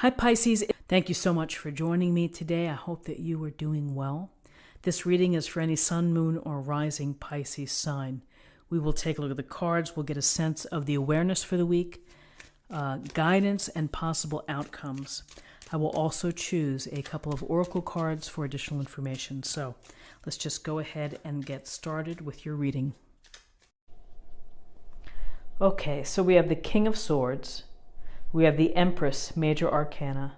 Hi Pisces, thank you so much for joining me today. I hope that you are doing well. This reading is for any sun, moon, or rising Pisces sign. We will take a look at the cards. We'll get a sense of the awareness for the week, guidance, and possible outcomes. I will also choose a couple of oracle cards for additional information. So let's just go ahead and get started with your reading. Okay, so we have the King of Swords. We have the Empress, Major Arcana,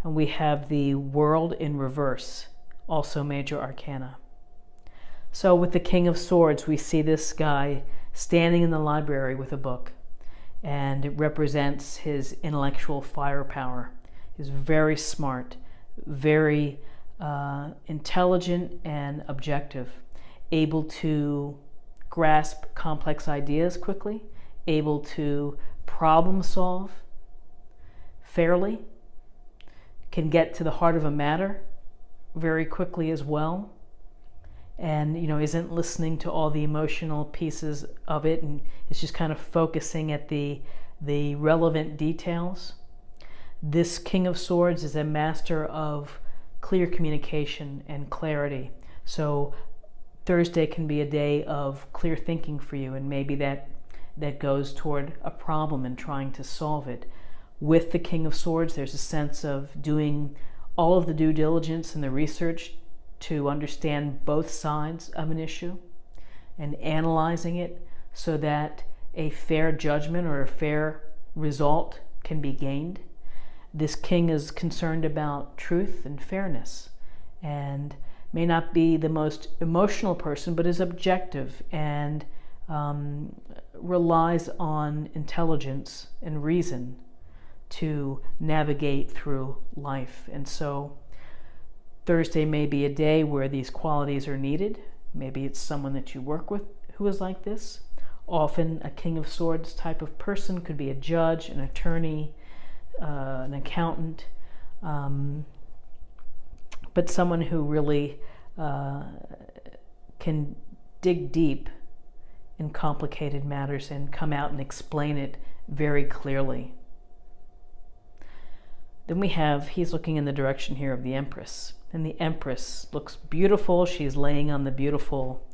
and we have the World in Reverse, also Major Arcana. So with the King of Swords, we see this guy standing in the library with a book, and it represents his intellectual firepower. He's very smart, very intelligent and objective, able to grasp complex ideas quickly, able to problem solve fairly, can get to the heart of a matter very quickly as well, and isn't listening to all the emotional pieces of it, and is just kind of focusing at the relevant details. This King of Swords is a master of clear communication and clarity. So Thursday can be a day of clear thinking for you, and maybe that goes toward a problem and trying to solve it. With the King of Swords, there's a sense of doing all of the due diligence and the research to understand both sides of an issue and analyzing it so that a fair judgment or a fair result can be gained. This king is concerned about truth and fairness and may not be the most emotional person, but is objective and relies on intelligence and reason to navigate through life. And so Thursday may be a day where these qualities are needed. Maybe it's someone that you work with who is like this. Often a King of Swords type of person could be a judge, an attorney, an accountant, but someone who really can dig deep in complicated matters and come out and explain it very clearly. Then he's looking in the direction here of the Empress. And the Empress looks beautiful. She's laying on the beautiful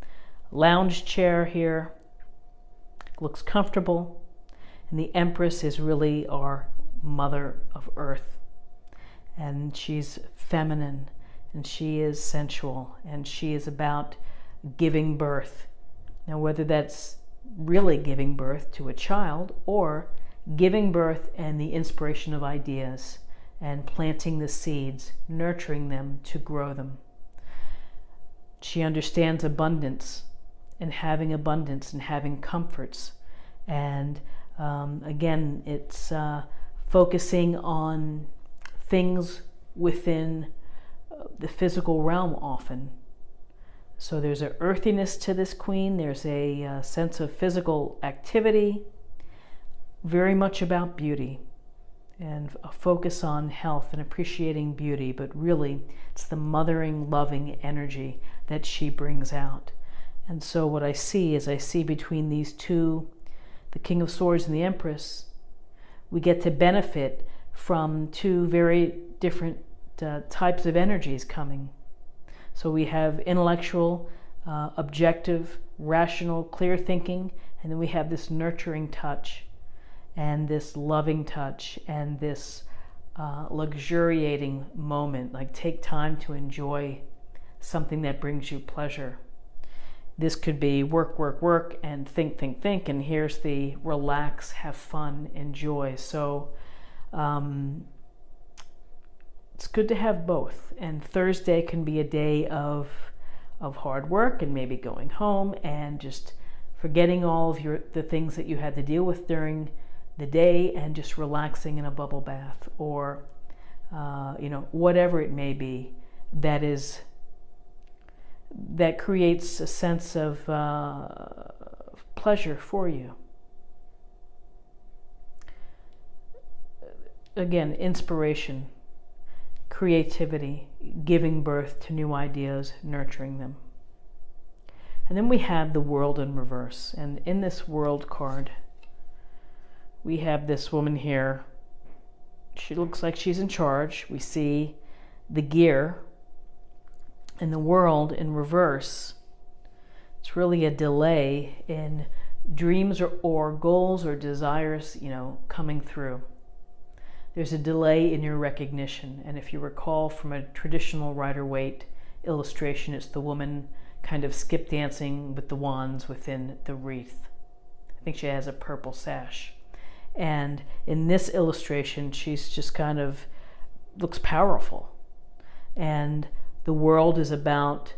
lounge chair here. Looks comfortable. And the Empress is really our Mother of Earth. And she's feminine, and she is sensual, and she is about giving birth. Now, whether that's really giving birth to a child or giving birth and the inspiration of ideas and planting the seeds, nurturing them to grow them. She understands abundance and having comforts. And again, it's focusing on things within the physical realm often. So there's an earthiness to this queen. There's a sense of physical activity, very much about beauty, and a focus on health and appreciating beauty, but really it's the mothering, loving energy that she brings out. And so what I see between these two, the King of Swords and the Empress, we get to benefit from two very different types of energies coming. So we have intellectual, objective, rational, clear thinking, and then we have this nurturing touch and this loving touch and this luxuriating moment, like take time to enjoy something that brings you pleasure. This could be work, work, work, and think, think, think, and here's the relax, have fun, enjoy. So it's good to have both. And Thursday can be a day of hard work and maybe going home and just forgetting all of the things that you had to deal with during the day and just relaxing in a bubble bath, or whatever it may be that creates a sense of pleasure for you. Again, inspiration, creativity, giving birth to new ideas, nurturing them. And then we have the World in Reverse. And in this World card, we have this woman here She looks like she's in charge. We see the gear and the world in reverse. It's really a delay in dreams or goals or desires, coming through. There's a delay in your recognition. And if you recall from a traditional Rider-Waite illustration, it's the woman kind of skip dancing with the wands within the wreath. I think she has a purple sash. And in this illustration, she's just kind of looks powerful. And the world is about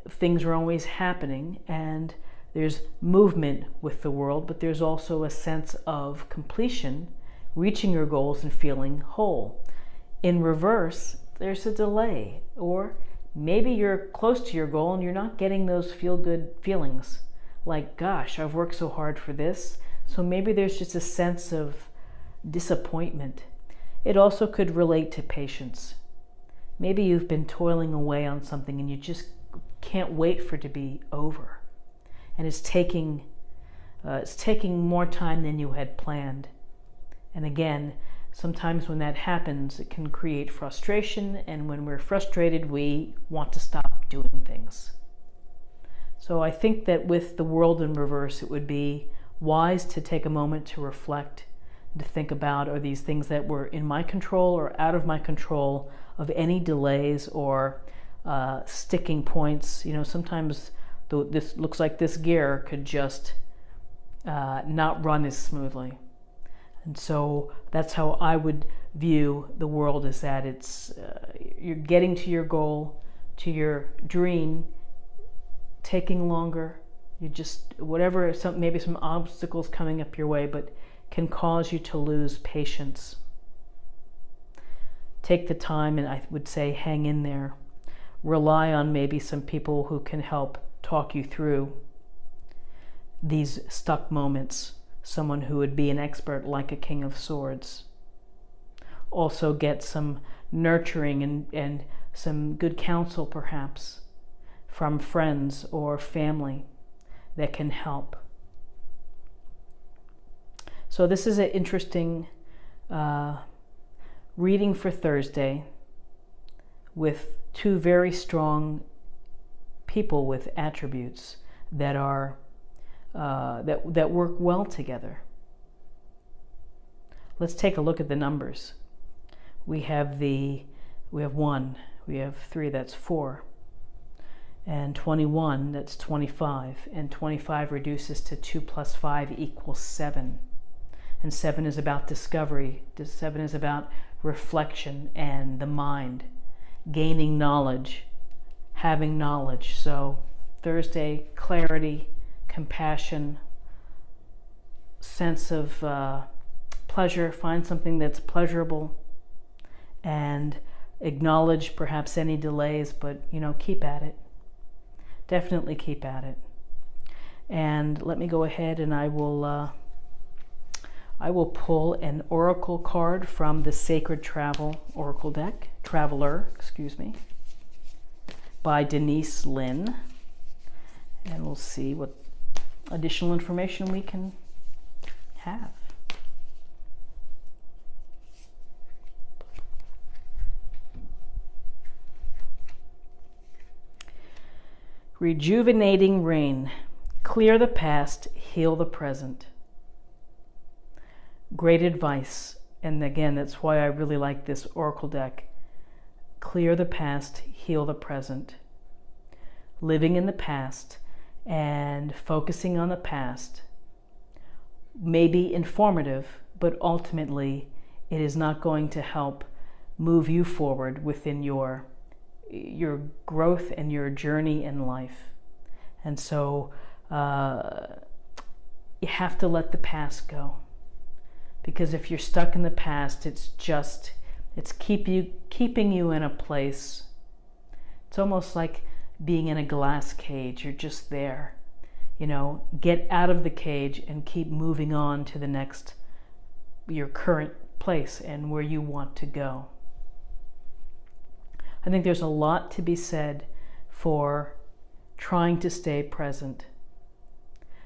things are always happening, and there's movement with the world, but there's also a sense of completion, reaching your goals and feeling whole. In reverse, there's a delay, or maybe you're close to your goal and you're not getting those feel-good feelings. Like, gosh, I've worked so hard for this. So maybe there's just a sense of disappointment. It also could relate to patience. Maybe you've been toiling away on something and you just can't wait for it to be over. And it's taking more time than you had planned. And again, sometimes when that happens, it can create frustration, and when we're frustrated, we want to stop doing things. So I think that with the world in reverse, it would be wise to take a moment to reflect, to think about, are these things that were in my control or out of my control, of any delays or sticking points. Sometimes this looks like this gear could just not run as smoothly. And so that's how I would view the world, is that it's you're getting to your goal, to your dream, taking longer. You just, whatever, maybe some obstacles coming up your way, but can cause you to lose patience. Take the time, and I would say hang in there. Rely on maybe some people who can help talk you through these stuck moments. Someone who would be an expert, like a King of Swords. Also get some nurturing and some good counsel, perhaps, from friends or family that can help. So this is an interesting reading for Thursday, with two very strong people with attributes that are that work well together. Let's take a look at the numbers. We have 1, we have 3, that's 4, and 21, that's 25, and 25 reduces to 2 plus 5 equals 7. And 7 is about discovery. 7 is about reflection and the mind, gaining knowledge, having knowledge. So Thursday, clarity, compassion, sense of pleasure. Find something that's pleasurable and acknowledge perhaps any delays, but keep at it. Definitely keep at it. And let me go ahead and I will pull an oracle card from the Sacred Oracle deck, Traveler, by Denise Lynn. And we'll see what additional information we can have. Rejuvenating rain. Clear the past, heal the present. Great advice. And again, that's why I really like this oracle deck. Clear the past, heal the present. Living in the past and focusing on the past may be informative, but ultimately it is not going to help move you forward within your growth and your journey in life. And so you have to let the past go, because if you're stuck in the past, it's keeping you in a place. It's almost like being in a glass cage. You're just there. Get out of the cage and keep moving on to your current place and where you want to go. I think there's a lot to be said for trying to stay present.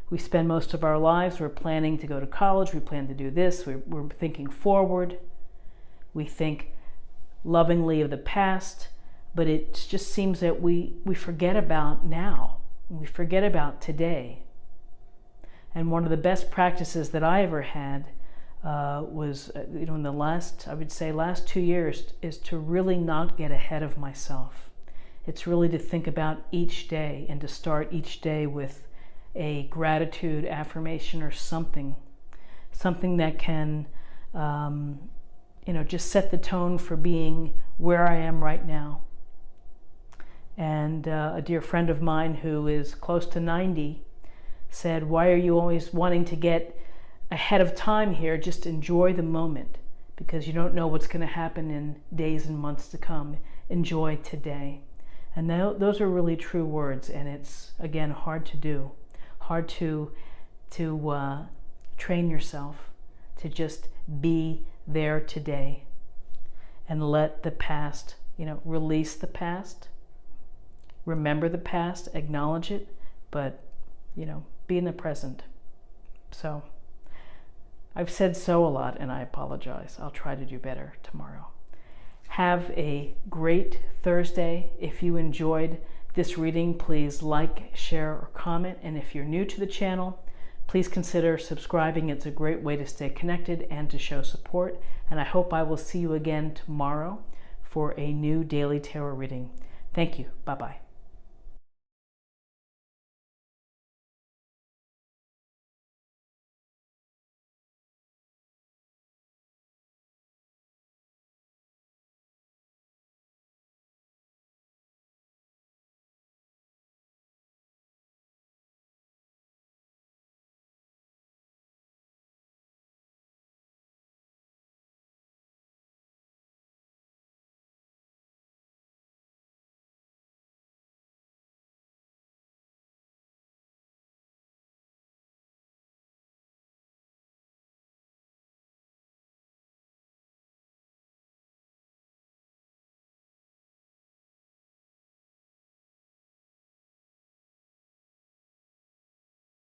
We spend most of our lives, we're planning to go to college, we plan to do this, we're thinking forward, We think lovingly of the past, but it just seems that we forget about now. We forget about today. And one of the best practices that I ever had was, in the last 2 years, is to really not get ahead of myself. It's really to think about each day and to start each day with a gratitude affirmation or something that can, just set the tone for being where I am right now. And a dear friend of mine who is close to 90 said, "Why are you always wanting to get ahead of time here? Just enjoy the moment, because you don't know what's going to happen in days and months to come. Enjoy today." And those are really true words, and it's, again, hard to do. Hard to train yourself to just be there today and let the past, release the past, remember the past, acknowledge it, but, be in the present. So I've said so a lot, and I apologize. I'll try to do better tomorrow. Have a great Thursday. If you enjoyed this reading, please like, share, or comment. And if you're new to the channel, please consider subscribing. It's a great way to stay connected and to show support. And I hope I will see you again tomorrow for a new daily tarot reading. Thank you. Bye-bye.